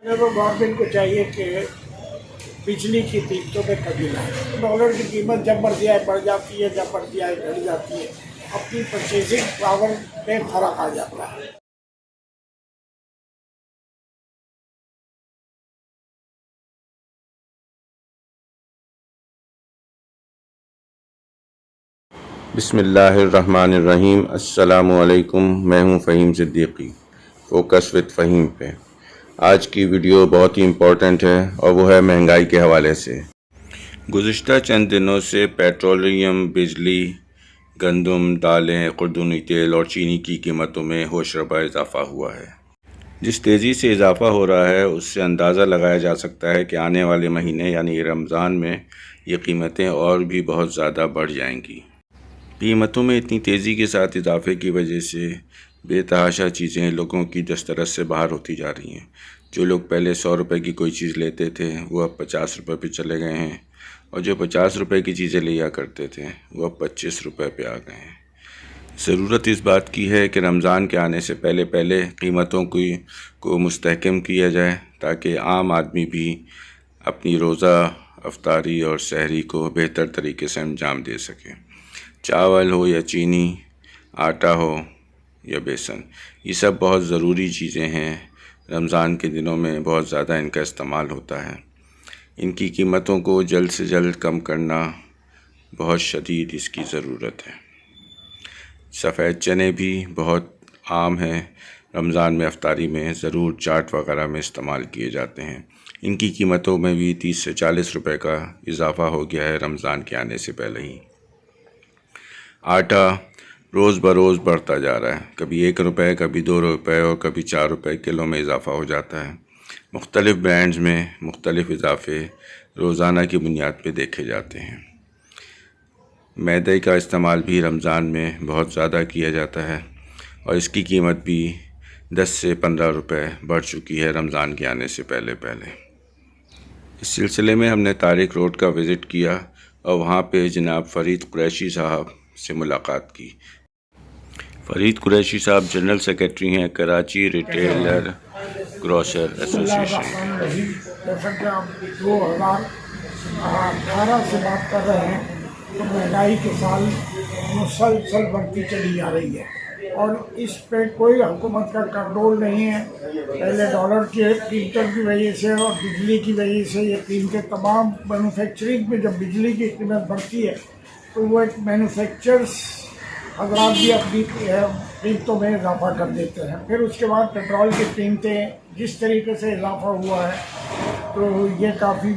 तो गवर्नमेंट को चाहिए कि बिजली की कीमतों में कमी लाए। डॉलर की कीमत जब मर्जी आए बढ़ जाती है, जब मर्जी आए घट जाती है। अपनी परचेजिंग पावर में फर्क आ जाता है। बिस्मिल्लाहिर्रहमानिर्रहीम। अस्सलामुअलैकुम। मैं हूं फ़हीम सिद्दीकी, फ़ोकस विद फ़हीम पे। आज की वीडियो बहुत ही इम्पोर्टेंट है और वो है महंगाई के हवाले से। गुज़िश्ता चंद दिनों से पेट्रोलियम, बिजली, गंदम, दालें, खुर्दुनी तेल और चीनी की कीमतों में होशरबा इजाफ़ा हुआ है। जिस तेज़ी से इजाफ़ा हो रहा है उससे अंदाज़ा लगाया जा सकता है कि आने वाले महीने यानी रमज़ान में ये कीमतें और भी बहुत ज़्यादा बढ़ जाएंगी। कीमतों में इतनी तेज़ी के साथ इजाफे की वजह से बेतहाशा चीज़ें लोगों की दस्तरस से बाहर होती जा रही हैं। जो लोग पहले 100 रुपये की कोई चीज़ लेते थे वो अब 50 रुपये पे चले गए हैं, और जो 50 रुपये की चीज़ें लिया करते थे वो अब 25 रुपये पे आ गए हैं। ज़रूरत इस बात की है कि रमज़ान के आने से पहले पहले कीमतों को मुस्तहकम किया जाए, ताकि आम आदमी भी अपनी रोज़ा, अफ्तारी और सहरी को बेहतर तरीके से अंजाम दे सके। चावल हो या चीनी, आटा हो या बेसन, ये सब बहुत ज़रूरी चीज़ें हैं। रमज़ान के दिनों में बहुत ज़्यादा इनका इस्तेमाल होता है। इनकी कीमतों को जल्द से जल्द कम करना बहुत शदीद इसकी ज़रूरत है। सफ़ेद चने भी बहुत आम हैं, रमज़ान में अफ्तारी में ज़रूर चाट वगैरह में इस्तेमाल किए जाते हैं। इनकी कीमतों में भी 30 से 40 रुपए का इजाफ़ा हो गया है रमज़ान के आने से पहले ही। आटा रोज़ बरोज़ बढ़ता जा रहा है, कभी 1 रुपये, कभी 2 रुपये और कभी 4 रुपये किलो में इजाफ़ा हो जाता है। मुख्तलिफ़ ब्रांड्स में मुख्तलिफ़ इजाफ़े रोज़ाना की बुनियाद पे देखे जाते हैं। मैदे का इस्तेमाल भी रमज़ान में बहुत ज़्यादा किया जाता है और इसकी कीमत भी 10 से 15 रुपये बढ़ चुकी है रमज़ान के आने से पहले पहले। इस सिलसिले में हमने तारिक रोड का विज़िट किया और वहाँ पे जनाब फ़रीद कुरैशी साहब से मुलाकात की। फ़रीद कुरैशी साहब जनरल सेक्रेटरी हैं कराची रिटेलर ग्रोसर एसोसिएशन। जैसा कि आप 2018 से बात कर रहे हैं, तो महंगाई के साल मुसलसल बढ़ती चली जा रही है और इस पे कोई हुकूमत का कंट्रोल नहीं है। पहले डॉलर के कीमतों की वजह से और बिजली की वजह से ये कीमतें तमाम मैन्युफैक्चरिंग में, जब बिजली की कीमत बढ़ती है तो वो एक मैन्युफैक्चरर्स हजरात भी अपनी कीमतों में इजाफा कर देते हैं। फिर उसके बाद पेट्रोल की कीमतें जिस तरीके से इजाफा हुआ है तो ये काफ़ी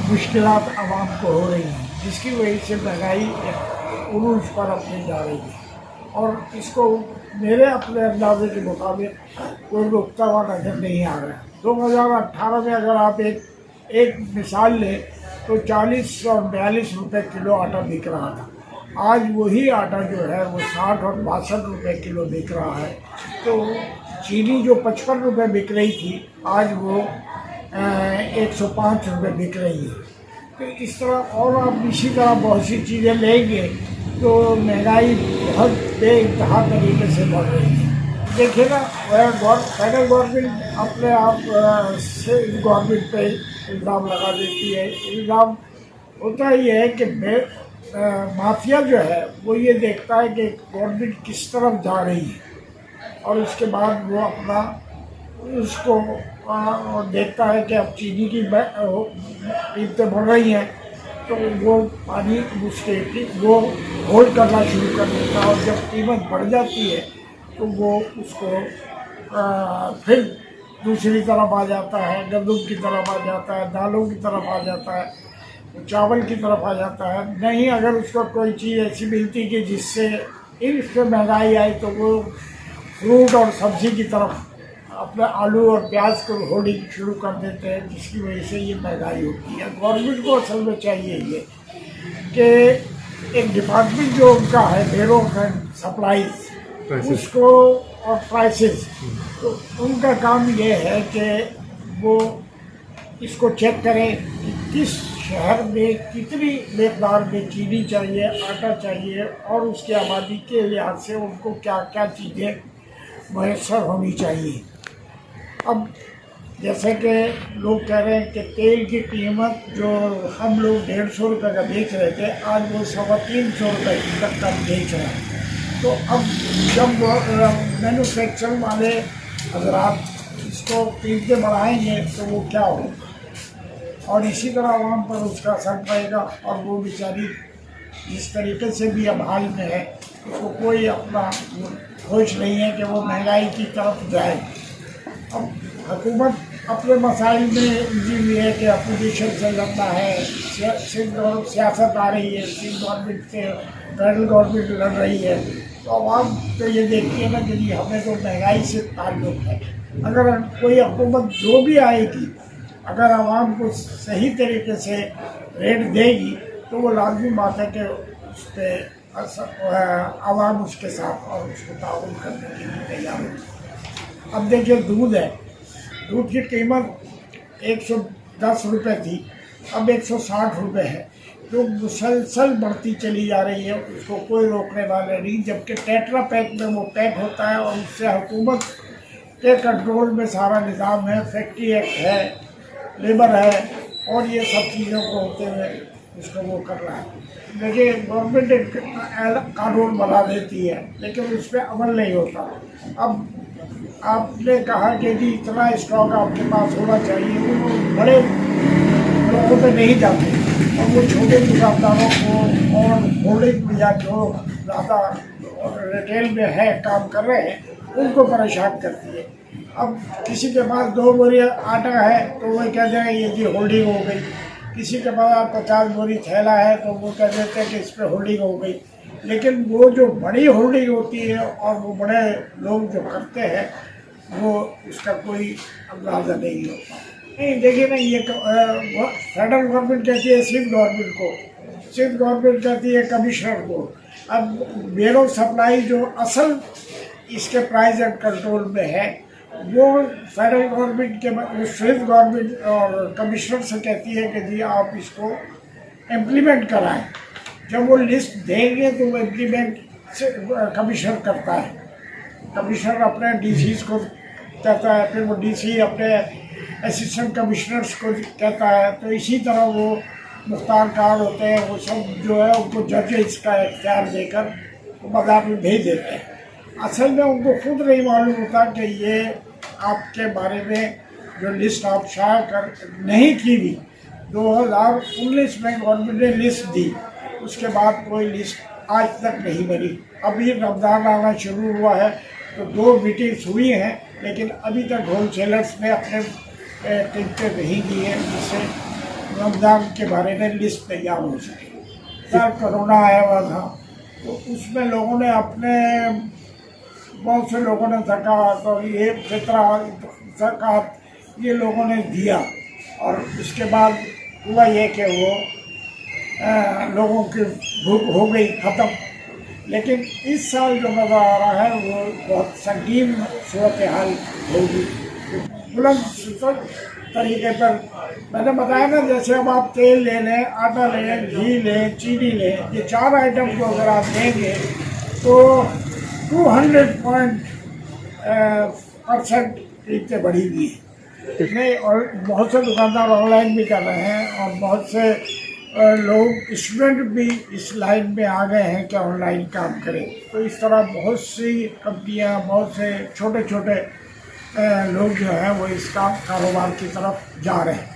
मुश्किलात आवाम को हो रही हैं, जिसकी वजह से महंगाई उरूज पर अपनी जा रही है। और इसको मेरे अपने अंदाजे के मुताबिक कोई रुकता हुआ नजर नहीं आ रहा है। 2018 में अगर आप एक मिसाल लें तो 40 और 42 रुपये किलो आटा बिक रहा था। आज वही आटा जो है वो 60 और 62 रुपये किलो बिक रहा है। तो चीनी जो 55 रुपये बिक रही थी आज वो 105 रुपये बिक रही है। तो इस तरह और आप इसी तरह बहुत सी चीज़ें लेंगे तो महंगाई बहुत बेइंतहा तरीके से बढ़ रही है। देखिए ना, फेडरल गवर्नमेंट अपने आप से गवर्नमेंट पे इल्ज़ाम लगा देती है। इल्ज़ाम होता ही है कि माफिया जो है वो ये देखता है कि गवर्नमेंट किस तरफ जा रही है और उसके बाद वो अपना उसको देखता है कि अब चीनी की कीमतें बढ़ रही हैं तो वो पानी उसके वो होल्ड करना शुरू कर देता है, और जब कीमत बढ़ जाती है तो वो उसको फिर दूसरी तरफ आ जाता है, गंदम की तरफ आ जाता है, दालों की तरफ आ जाता है, चावल की तरफ आ जाता है। नहीं, अगर उसको कोई चीज़ ऐसी मिलती कि जिससे इससे महंगाई आई तो वो फ्रूट और सब्ज़ी की तरफ अपने आलू और प्याज को होल्डिंग शुरू कर देते हैं, जिसकी वजह से ये महंगाई होती है। गवर्नमेंट को असल में चाहिए ये कि एक डिपार्टमेंट जो उनका है बेरोक एंड सप्लाईज उसको और प्राइसेस, तो उनका काम ये है कि वो इसको चेक करें कि किस शहर में कितनी मकदार में चीनी चाहिए, आटा चाहिए और उसकी आबादी के लिहाज से उनको क्या क्या चीज़ें मैसर होनी चाहिए। अब जैसे कि लोग कह रहे हैं कि तेल की कीमत जो हम लोग 150 रुपये का बेच रहे थे, आज वो 350 रुपये तक का बेच रहे हैं। तो अब जब मैन्युफैक्चर वाले हजरात इसको कीमतें बढ़ाएंगे तो वो क्या होगा, और इसी तरह आवाम पर उसका असर पड़ेगा। और वो बेचारी जिस तरीके से भी अब हाल में है, उसको कोई अपना होश नहीं है कि वो महंगाई की तरफ जाए। अब हुकूमत अपने मसाइल में उलझी हुई है कि अपोजिशन से लड़ना है, सियासत आ रही है, सिंध गवर्नमेंट से फेडरल गवर्नमेंट लड़ रही है। तो आवाम तो ये देखती है ना कि जी हमें तो महंगाई से ताल्लुक़ है। अगर कोई हुकूमत जो भी आएगी, अगर आवाम को सही तरीके से रेट देगी तो वो लाजमी बात है कि उस पर आवाम उसके साथ और उसको ताउन करने के लिए तैयार हो। अब देखिए दूध है, दूध की कीमत 110 रुपये थी, अब 160 रुपये है, जो मुसलसल बढ़ती चली जा रही है, उसको कोई रोकने वाला नहीं। जबकि टेट्रा पैक में वो पैक होता है और उससे हुकूमत के कंट्रोल में सारा निज़ाम है, फैक्ट्री एक्ट है, लेबर है, और ये सब चीज़ों को होते हुए उसको वो कर रहा है। देखिए गवर्नमेंट एक कानून बना देती है लेकिन उस पर अमल नहीं होता। अब आपने कहा कि जी इतना स्टॉक आपके पास होना चाहिए, वो बड़े लोगों पे नहीं जाते और वो छोटे दुकानदारों को और होल्डिंग या जो ज़्यादा रिटेल में है काम कर रहे हैं उनको परेशान करती है। अब किसी के पास 2 बोरी आटा है तो वो कह देंगे ये जी होल्डिंग हो गई, किसी के पास 50 बोरी थैला है तो वो कह देते हैं कि इस पर होल्डिंग हो गई। लेकिन वो जो बड़ी होल्डिंग होती है और वो बड़े लोग जो करते हैं वो उसका कोई अंदाज़ा नहीं होता। नहीं देखिए ना, ये फेडरल गवर्नमेंट कहती है सिंध गवर्नमेंट को, सिंध गवर्नमेंट कहती है कमिश्नर को। अब ब्यूरो सप्लाई जो असल इसके प्राइस एंड कंट्रोल में है वो फेडरल गवर्नमेंट के सिंध गवर्नमेंट और कमिश्नर से कहती है कि जी आप इसको इम्प्लीमेंट कराएं। जब वो लिस्ट देंगे तो वो इम्प्लीमेंट कमिश्नर करता है, कमिश्नर अपने डीसीज को कहता है, फिर वो डीसी अपने असिस्टेंट कमिश्नर्स को कहता है। तो इसी तरह वो मुख्तार कार्ड होते हैं, वो सब जो है उनको जजेस का इख्तियार देकर वो बाजार में भेज देते हैं। असल में उनको खुद नहीं मालूम होता कि ये आपके बारे में जो लिस्ट आप शाया कर नहीं की भी, 2019 में गवर्नमेंट ने लिस्ट दी, उसके बाद कोई लिस्ट आज तक नहीं बनी। अभी रमज़ान आना शुरू हुआ है तो 2 मीटिंग्स हुई हैं लेकिन अभी तक होलसेलर्स ने अपने टिकटें नहीं दी है जिससे रमज़ान के बारे में लिस्ट तैयार हो सके। सर कोरोना आया हुआ था तो उसमें लोगों ने अपने बहुत से लोगों ने ज़कात और ये फितरा ज़कात ये लोगों ने दिया और उसके बाद हुआ ये कि वो लोगों की भूख हो गई ख़त्म। लेकिन इस साल जो नज़र आ रहा है वो बहुत संगीन सूरत हाल होगी। बुलंद तरीके पर मैंने बताया ना, जैसे अब आप तेल ले लें, आटा लें, घी लें, चीनी लें, ये 4 आइटम को अगर आप लेंगे तो 200% कीमतें बढ़ी हुई है। नहीं, और बहुत से दुकानदार ऑनलाइन भी कर रहे हैं और बहुत से लोग स्टूडेंट भी इस लाइन में आ गए हैं कि ऑनलाइन काम करें। तो इस तरह बहुत सी कंपनियां, बहुत से छोटे छोटे लोग जो हैं वो इस कारोबार की तरफ जा रहे हैं।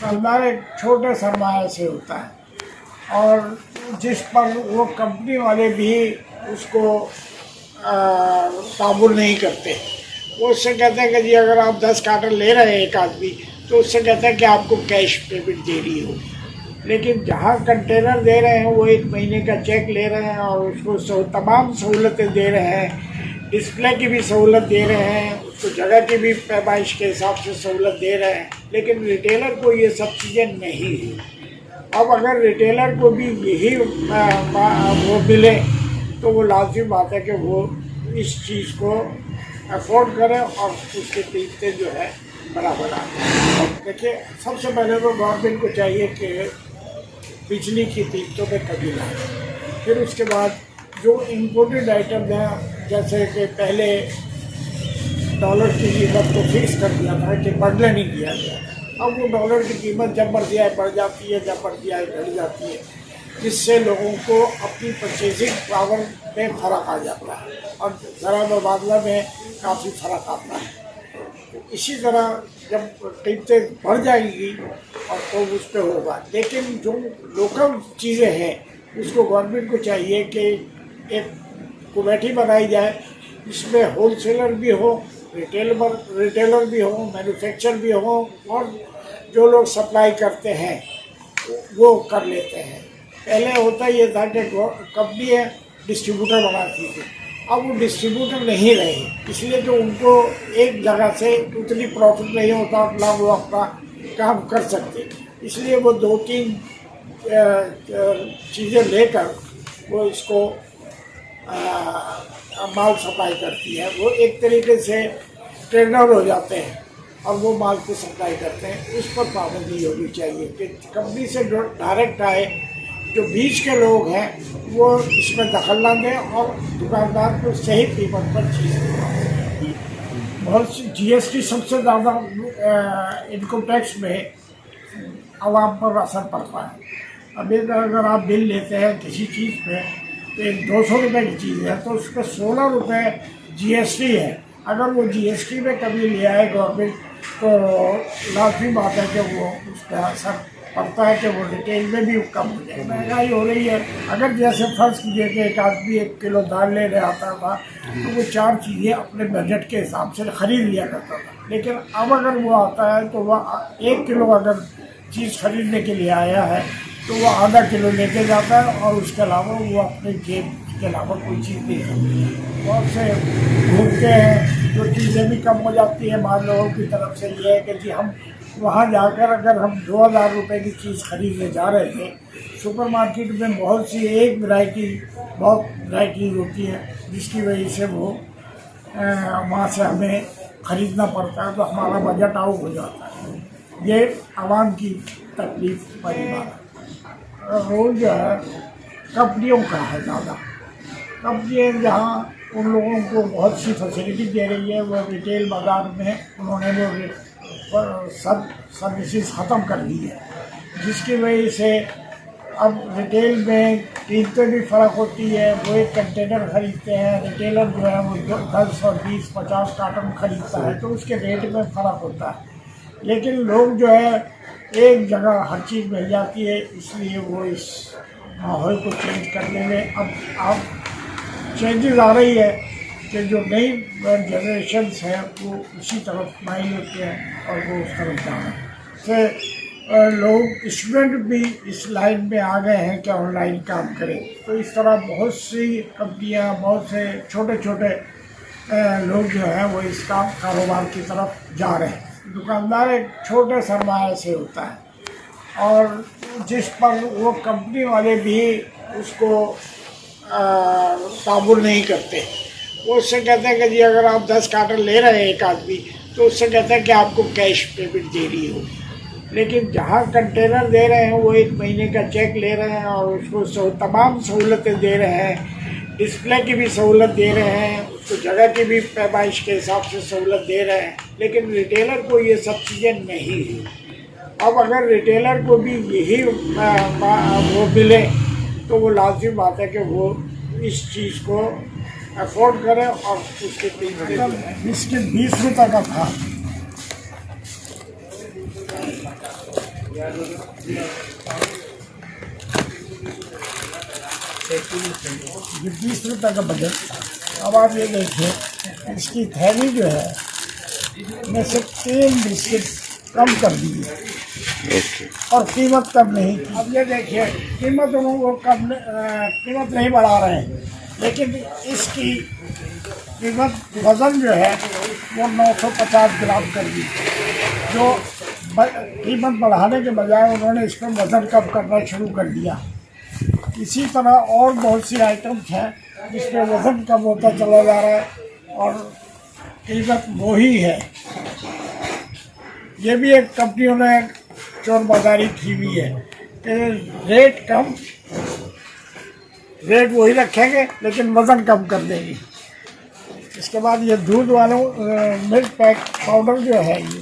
कारोबार एक छोटे सरमाया से होता है और जिस पर वो कंपनी वाले भी उसको काबूल नहीं करते। वो उससे कहते हैं कि जी अगर आप 10 कार्टन ले रहे हैं एक आदमी तो उससे कहते हैं कि आपको कैश पेमेंट देनी हो। लेकिन जहाँ कंटेनर दे रहे हैं वो 1 महीने का चेक ले रहे हैं और उसको तमाम सहूलतें दे रहे हैं, डिस्प्ले की भी सहूलत दे रहे हैं, उसको जगह की भी पैमाइश के हिसाब से सहूलत दे रहे हैं। लेकिन रिटेलर को ये सब चीज़ें नहीं है। अब अगर रिटेलर को भी यही वो मिले तो वो लाजमी बात है कि वो इस चीज़ को अफोर्ड करें और उसकी कीमतें जो है बराबर आए। देखिए सबसे पहले तो गवर्नमेंट को चाहिए कि बिजली की कीमतों में कमी लाए। फिर उसके बाद जो इम्पोर्टेड आइटम हैं, जैसे कि पहले डॉलर की कीमत को फिक्स कर दिया था कि बढ़ने नहीं दिया गया। अब वो डॉलर की कीमत जब मर्जी आए बढ़ जाती है, जब मर्जी आए घट जाती है, जिससे लोगों को अपनी परचेजिंग पावर में फ़र्क आ जाता है और ज़रा मुबादला में काफ़ी फ़र्क आता है। तो इसी तरह जब कीमतें बढ़ जाएंगी और तो उस पर होगा। लेकिन जो लोकल चीज़ें हैं उसको गवर्नमेंट को चाहिए कि एक कमेटी बनाई जाए, इसमें होलसेलर भी हो, रिटेलर भी हो, मैन्युफैक्चर भी हो, और जो लोग सप्लाई करते हैं वो कर लेते हैं। पहले होता ये था कि कंपनी डिस्ट्रीब्यूटर बनाती थी, अब वो डिस्ट्रीब्यूटर नहीं रहे, इसलिए तो उनको एक जगह से उतनी प्रॉफिट नहीं होता ना वो अपना काम कर सकते। इसलिए वो 2-3 चीज़ें लेकर वो इसको माल सप्लाई करती है। वो एक तरीके से ट्रेडर हो जाते हैं और वो माल को सप्लाई करते हैं। उस पर पाबंदी होनी चाहिए कि कंपनी से जो डायरेक्ट आए, जो बीच के लोग हैं वो इसमें दखल ना दें और दुकानदार को सही कीमत पर चीज़ दें। बहुत सी GST सबसे ज़्यादा इनकम टैक्स में आवाम पर असर पड़ता है। अभी अगर आप बिल लेते हैं किसी चीज़ पे, तो एक 200 रुपये की चीज़ है तो उस पर 16 रुपये GST है। अगर वो GST में कभी ले आए गवर्नमेंट तो लाजमी बात है कि वो उस पर असर पड़ता है कि वो रिटेल में भी कम हो जाए। महंगाई हो रही है। अगर जैसे फर्ज कीजिए कि एक आदमी 1 किलो दाल लेने आता था तो वो 4 चीज़ें अपने बजट के हिसाब से ख़रीद लिया करता था, लेकिन अब अगर वो आता है तो वह 1 किलो अगर चीज़ खरीदने के लिए आया है तो वो आधा किलो लेके जाता है और उसके अलावा वो अपने जेब के अलावा कोई चीज़ नहीं खरीदती। बहुत से घूमते हैं, जो चीज़ें भी कम हो जाती हैं। मान लोगों की तरफ से ये है कि जी हम वहाँ जाकर अगर हम 2000 रुपये की चीज़ खरीदने जा रहे थे, सुपरमार्केट में बहुत सी बहुत वैराइटीज़ होती है जिसकी वजह से वो वहाँ से हमें ख़रीदना पड़ता है, तो हमारा बजट आउट हो जाता है। ये आवाम की तकलीफ वाली बात है। रोल जो है कंपनियों का है ज़्यादा। कंपनियाँ जहाँ उन लोगों को बहुत सी फैसिलिटी दे रही है, वो रिटेल बाज़ार में उन्होंने वो सब सर्विसेज ख़त्म कर दी है, जिसकी वजह से अब रिटेल में कीमतें भी फ़र्क होती है। वो एक कंटेनर ख़रीदते हैं, रिटेलर जो है वो 10 और 20-50 कार्टन ख़रीदता है, तो उसके रेट में फ़र्क होता है। लेकिन लोग जो है एक जगह हर चीज़ मिल जाती है, इसलिए वो इस माहौल को चेंज करने में अब चेंजेस आ रही है कि जो नई जनरेशन्स हैं वो उसी तरफ माइल होते हैं और वो उस तरफ जा रहे हैं। तो लोग स्टूडेंट भी इस लाइन में आ गए हैं कि ऑनलाइन काम करें। तो इस तरह बहुत सी कंपनियाँ, बहुत से छोटे छोटे लोग जो हैं वो इस कारोबार की तरफ जा रहे हैं। दुकानदार एक छोटे सरमाए से होता है और जिस पर वो कंपनी वाले भी उसको काबू नहीं करते। वो उससे कहते हैं कि जी अगर आप 10 कार्टन ले रहे हैं एक आदमी, तो उससे कहते हैं कि आपको कैश पेमेंट दे रही हो। लेकिन जहाँ कंटेनर दे रहे हैं वो 1 महीने का चेक ले रहे हैं और उसको तमाम सहूलतें दे रहे हैं। डिस्प्ले की भी सहूलत दे रहे हैं, उसको जगह की भी पैमाइश के हिसाब से सहूलत दे रहे हैं, लेकिन रिटेलर को ये सब चीज़ें नहीं है। अब अगर रिटेलर को भी यही वो मिले तो वो लाजिम बात है कि वो इस चीज़ को अफोर्ड करें और उसके कीमत इसके 20 रुपये का था। ये 20 रुपये का बजट। अब आप ये देखिए इसकी थैली जो है में से 3 बिस्किट कम कर दी है और कीमत कम नहीं की। अब ये देखिए कीमत वो कीमत नहीं बढ़ा रहे हैं, लेकिन इसकी कीमत वज़न जो है वो 950 ग्राम कर दी। जो कीमत बढ़ाने के बजाय उन्होंने इस पर वज़न कम करना शुरू कर दिया। इसी तरह और बहुत सी आइटम्स हैं जिसमें वज़न कम होता चला जा रहा है और कीमत वो ही है। ये भी एक कंपनियों ने चोर बाजारी की हुई है कि रेट वही रखेंगे लेकिन वज़न कम कर देंगे। इसके बाद ये दूध वालों मिल्क पैक पाउडर जो है, ये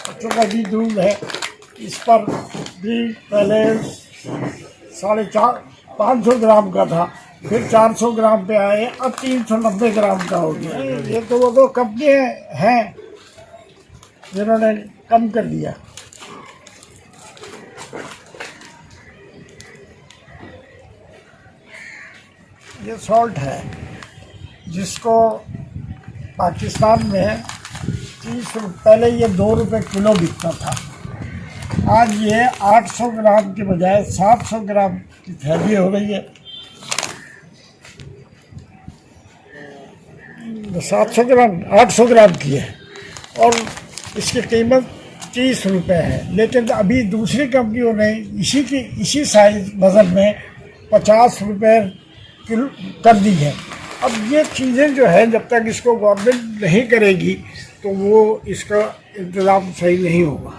बच्चों का भी दूध है, इस पर भी पहले 550 ग्राम का था, फिर 400 ग्राम पे आए, अब 390 ग्राम का हो गया। ये तो वो दो कंपनियाँ हैं जिन्होंने कम कर दिया। ये सॉल्ट है जिसको पाकिस्तान में 30 रुपये, पहले ये 2 रुपये किलो बिकता था, आज ये 800 ग्राम के बजाय 700 ग्राम की थैली हो गई है। 800 ग्राम की है और इसकी कीमत 30 रुपये है। लेकिन अभी दूसरी कंपनियों ने इसी साइज वज़न में 50 रुपये किलो कर दी है। अब ये चीज़ें जो है, जब तक इसको गवर्नमेंट नहीं करेगी तो वो इसका इंतज़ाम सही नहीं होगा।